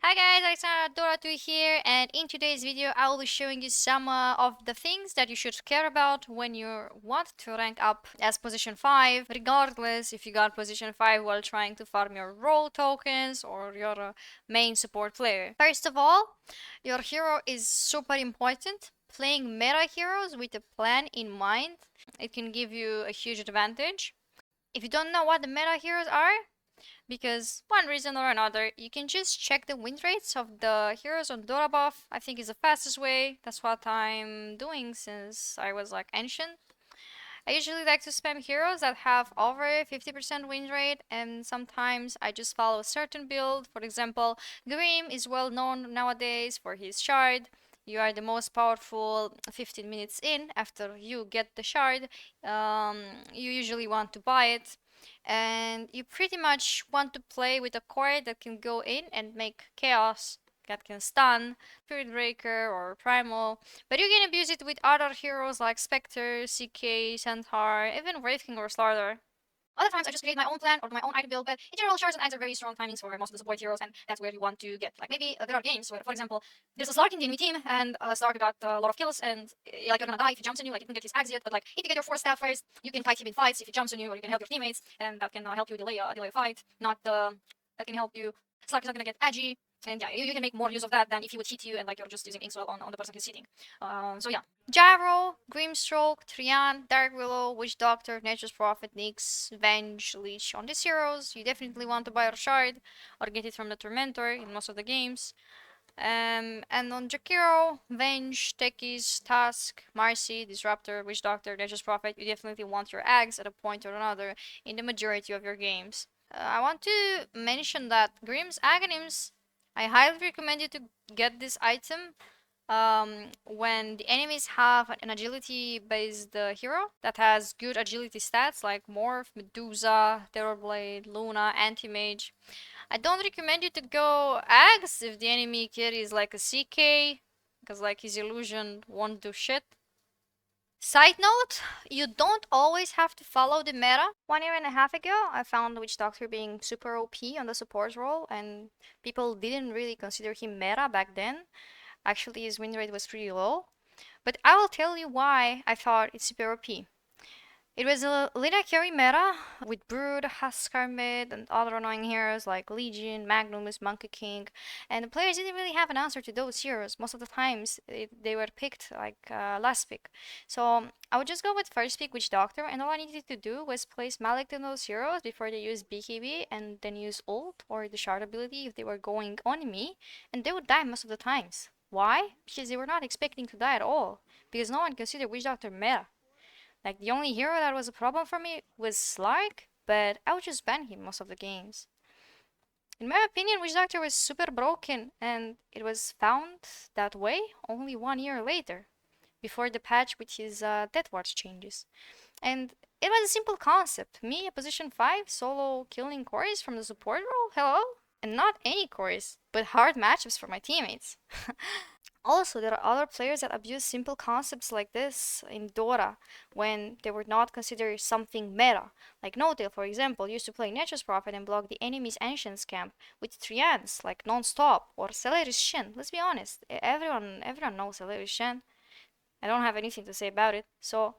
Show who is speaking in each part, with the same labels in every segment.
Speaker 1: Hi guys, Alexandra Dota 2 here, and in today's video I will be showing you some of the things that you should care about when you want to rank up as position 5, regardless if you got position 5 while trying to farm your role tokens or your main support player. First of all, your hero is super important. Playing meta heroes with a plan in mind, it can give you a huge advantage. If you don't know what the meta heroes are, because one reason or another, you can just check the win rates of the heroes on dotabuff. I think is the fastest way. That's what I'm doing since I was like ancient. I usually like to spam heroes that have over 50% win rate, and sometimes I just follow a certain build. For example, Grim is well known nowadays for his shard. You are the most powerful 15 minutes in. After you get the shard, you usually want to buy it. And you pretty much want to play with a core that can go in and make chaos, that can stun, Spirit Breaker or Primal, but you can abuse it with other heroes like Spectre, CK, Centaur, even Wraith King or Slaughter. Other times I just create my own plan or my own item build, but in general, shards and eggs are very strong timings for most of the support heroes, and that's where you want to get. Like maybe there are games where, for example, there's a Slark in the enemy team, and Slark got a lot of kills, and like you're gonna die if he jumps on you, like you can get his axe yet, but like if you get your 4 staff first, you can fight him in fights if he jumps on you, or you can help your teammates, and that can help you delay a fight. Not that can help you. Slark is not gonna get edgy, and yeah, you can make more use of that than if he would hit you and like you're just using Inkswell on the person who's hitting. So yeah. Gyro, Grimstroke, Trian, Dark Willow, Witch Doctor, Nature's Prophet, Nyx, Venge, Leech. On these heroes, you definitely want to buy a shard or get it from the Tormentor in most of the games. And on Jakiro, Venge, Techies, Task, Marcy, Disruptor, Witch Doctor, Nature's Prophet, you definitely want your eggs at a point or another in the majority of your games. I want to mention that Grimm's Aghanim's, I highly recommend you to get this item when the enemies have an agility based hero that has good agility stats like Morph, Medusa, Terrorblade, Luna, Anti-Mage. I don't recommend you to go Axe if the enemy carries like a CK, because like his illusion won't do shit. Side note, you don't always have to follow the meta. 1.5 years ago, I found Witch Doctor being super OP on the support role, and people didn't really consider him meta back then. Actually, his win rate was pretty low. But I will tell you why I thought it's super OP. It was a Lina carry meta with Brood, Huskar mid, and other annoying heroes like Legion, Magnus, Monkey King, and the players didn't really have an answer to those heroes. Most of the times they were picked like last pick. So I would just go with first pick Witch Doctor, and all I needed to do was place Malik on those heroes before they use BKB, and then use ult or the shard ability if they were going on me, and they would die most of the times. Why? Because they were not expecting to die at all, because no one considered Witch Doctor meta. Like, the only hero that was a problem for me was Slark, but I would just ban him most of the games. In my opinion, Witch Doctor was super broken, and it was found that way only 1 year later, before the patch with his Death Ward changes. And it was a simple concept. Me, a position 5, solo killing cores from the support role? Hello? And not any cores, but hard matchups for my teammates. Also, there are other players that abuse simple concepts like this in Dota when they were not considered something meta. Like No-Tail, for example, used to play Nature's Prophet and block the enemy's Ancient's camp with Trians, like non-stop, or Celeris Shen. Let's be honest, everyone knows Celeris Shen. I don't have anything to say about it. So,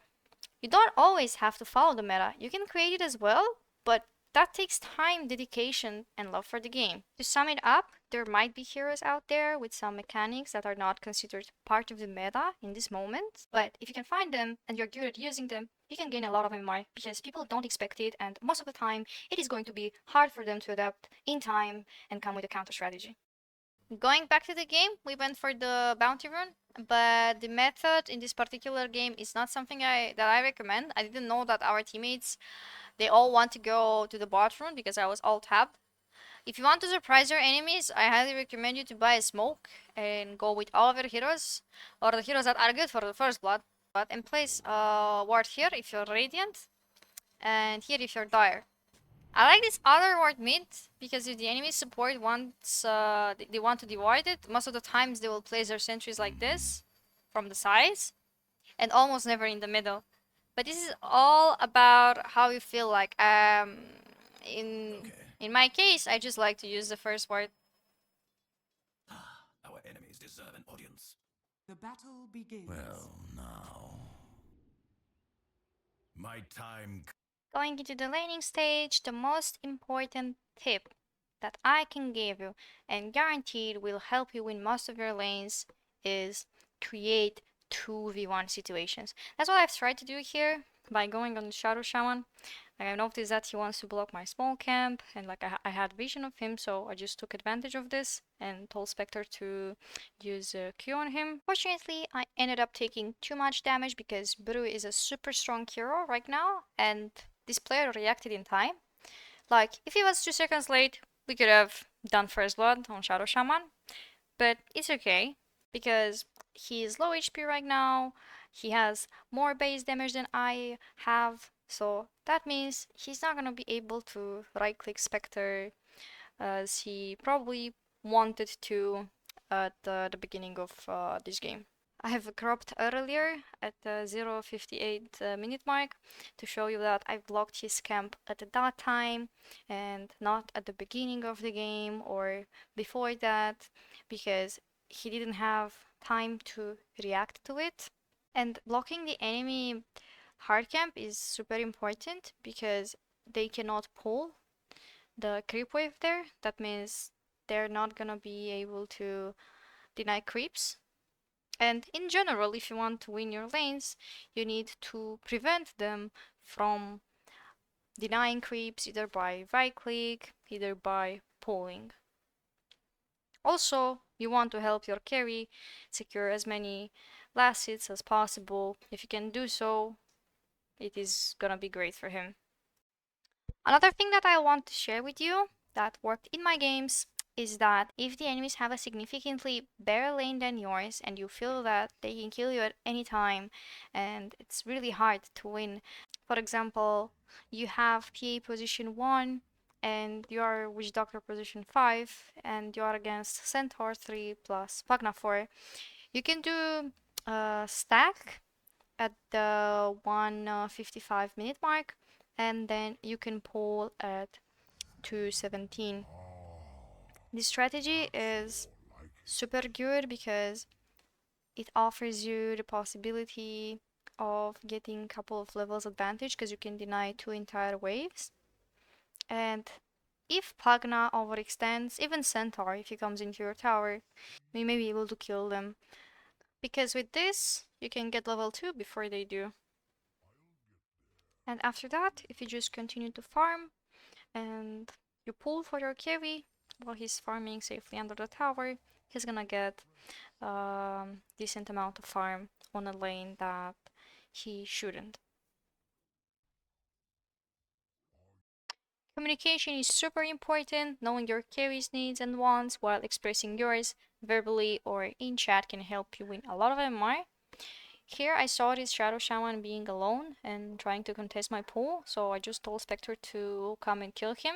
Speaker 1: you don't always have to follow the meta. You can create it as well, but that takes time, dedication, and love for the game. To sum it up, there might be heroes out there with some mechanics that are not considered part of the meta in this moment, but if you can find them and you're good at using them, you can gain a lot of MMR because people don't expect it, and most of the time, it is going to be hard for them to adapt in time and come with a counter strategy. Going back to the game, we went for the bounty rune, but the method in this particular game is not something that I recommend. I didn't know that our teammates, they all want to go to the bot rune because I was all tabbed. If you want to surprise your enemies, I highly recommend you to buy a smoke and go with all of your heroes, or the heroes that are good for the first blood, and place a ward here if you're radiant, and here if you're dire. I like this other ward mid because if the enemy support wants they want to divide it, most of the times they will place their sentries like this from the sides and almost never in the middle. But this is all about how you feel like. In my case, I just like to use the first ward.
Speaker 2: things deserve an audience.
Speaker 3: The battle begins.
Speaker 2: Well, now. My time.
Speaker 1: Going into the laning stage, the most important tip that I can give you and guaranteed will help you win most of your lanes is create 2v1 situations. That's what I've tried to do here by going on Shadow Shaman. I noticed that he wants to block my small camp, and like I had vision of him, so I just took advantage of this and told Spectre to use Q on him. Fortunately, I ended up taking too much damage because Bru is a super strong hero right now, and this player reacted in time. Like, if he was 2 seconds late, we could have done first blood on Shadow Shaman, but it's okay because he is low HP right now. He has more base damage than I have, so that means he's not gonna be able to right click Spectre as he probably wanted to at the beginning of this game. I have cropped earlier at the 0:58 minute mark to show you that I blocked his camp at that time and not at the beginning of the game or before that because he didn't have time to react to it. And blocking the enemy hard camp is super important because they cannot pull the creep wave there. That means they're not gonna be able to deny creeps. And in general, if you want to win your lanes, you need to prevent them from denying creeps either by right click, either by pulling. Also, you want to help your carry secure as many last hits as possible. If you can do so, it is gonna be great for him. Another thing that I want to share with you that worked in my games is that if the enemies have a significantly better lane than yours and you feel that they can kill you at any time and it's really hard to win. For example, you have PA position 1 and you are Witch Doctor position 5 and you are against Centaur 3 plus Pugna 4. You can do a stack at the 1:55 minute mark and then you can pull at 2:17. This strategy is super good because it offers you the possibility of getting a couple of levels advantage because you can deny 2 entire waves. And if Pugna overextends, even Centaur, if he comes into your tower, we may be able to kill them. Because with this, you can get level 2 before they do. And after that, if you just continue to farm and you pull for your carry while he's farming safely under the tower, he's gonna get decent amount of farm on a lane that he shouldn't. Communication is super important. Knowing your carry's needs and wants while expressing yours verbally or in chat can help you win a lot of MMR. Here I saw this Shadow Shaman being alone and trying to contest my pull, so I just told Spectre to come and kill him.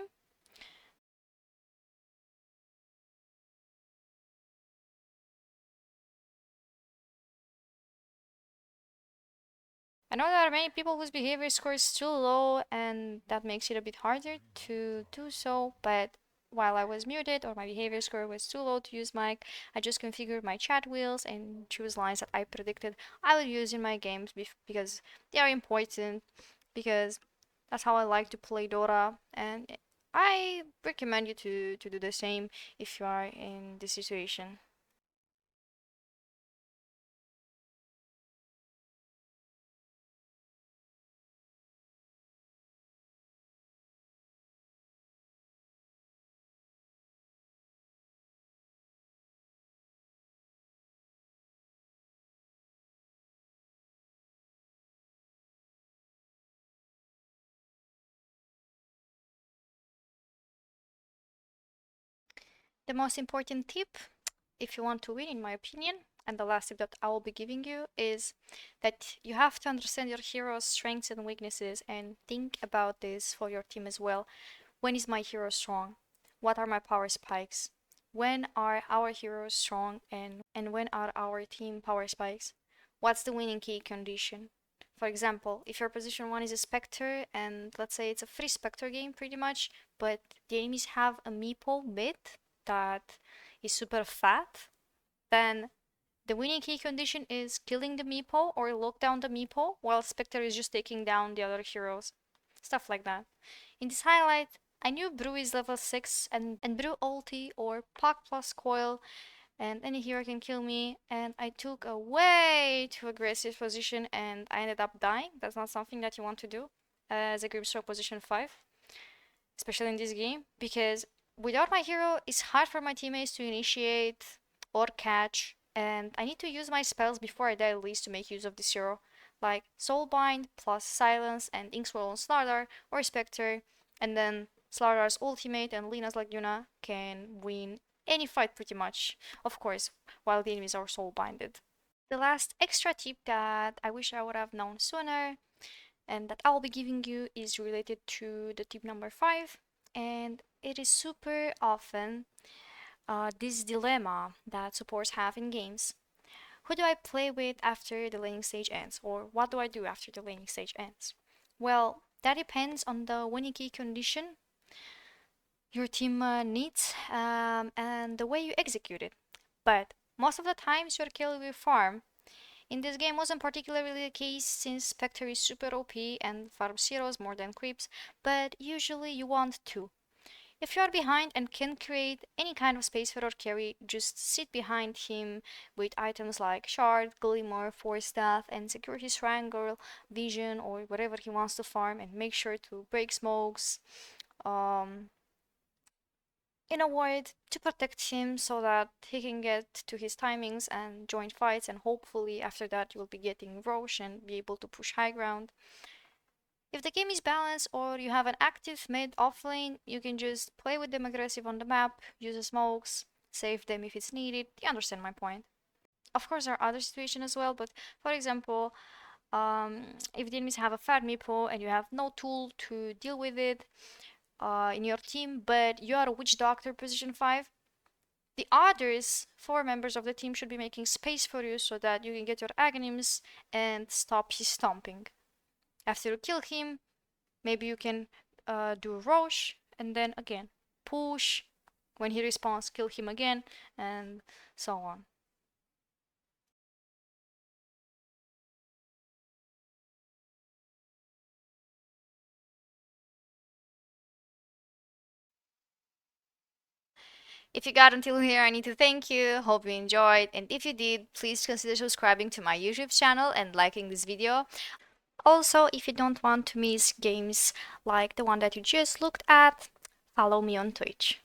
Speaker 1: I know there are many people whose behavior score is too low and that makes it a bit harder to do so, but while I was muted or my behavior score was too low to use mic, I just configured my chat wheels and choose lines that I predicted I would use in my games because they are important, because that's how I like to play Dota, and I recommend you to do the same if you are in this situation. The most important tip, if you want to win, in my opinion, and the last tip that I will be giving you is that you have to understand your hero's strengths and weaknesses and think about this for your team as well. When is my hero strong? What are my power spikes? When are our heroes strong and when are our team power spikes? What's the winning key condition? For example, if your position 1 is a Spectre and let's say it's a free Spectre game pretty much, but the enemies have a meeple mid that is super fat, then the winning key condition is killing the meepo or lock down the meepo while Spectre is just taking down the other heroes. Stuff like that. In this highlight, I knew Brew is level 6 and Brew ulti or Puck plus coil and any hero can kill me, and I took a way too aggressive position and I ended up dying. That's not something that you want to do as a Grimstroke position 5, especially in this game, because without my hero, it's hard for my teammates to initiate or catch, and I need to use my spells before I die at least to make use of this hero, like Soulbind plus Silence and Inkswell on Slardar or Spectre, and then Slardar's ultimate and Lina's Laguna can win any fight pretty much, of course, while the enemies are soul-binded. The last extra tip that I wish I would have known sooner and that I'll be giving you is related to the tip number 5, and it is super often this dilemma that supports have in games. Who do I play with after the laning stage ends, or what do I do after the laning stage ends? Well, that depends on the winning key condition your team needs and the way you execute it. But most of the times your kill will farm. In this game wasn't particularly the case since Spectre is super OP and farms heroes more than creeps, but usually you want to. If you are behind and can create any kind of space for your carry, just sit behind him with items like Shard, Glimmer, Force Staff, and secure his Triangle, Vision, or whatever he wants to farm, and make sure to break smokes. In a word, to protect him so that he can get to his timings and join fights, and hopefully after that you'll be getting Roche and be able to push high ground. If the game is balanced or you have an active mid off lane, you can just play with them aggressive on the map, use the smokes, save them if it's needed. You understand my point. Of course there are other situations as well, but for example, if the enemies have a fat meepo and you have no tool to deal with it, in your team, but you are a witch doctor position 5, the others 4 members of the team should be making space for you so that you can get your agonyms and stop his stomping. After you kill him, maybe you can do Roche and then again push. When he respawns, kill him again, and so on. If you got until here, I need to thank you. Hope you enjoyed. And if you did, please consider subscribing to my YouTube channel and liking this video. Also, if you don't want to miss games like the one that you just looked at, follow me on Twitch.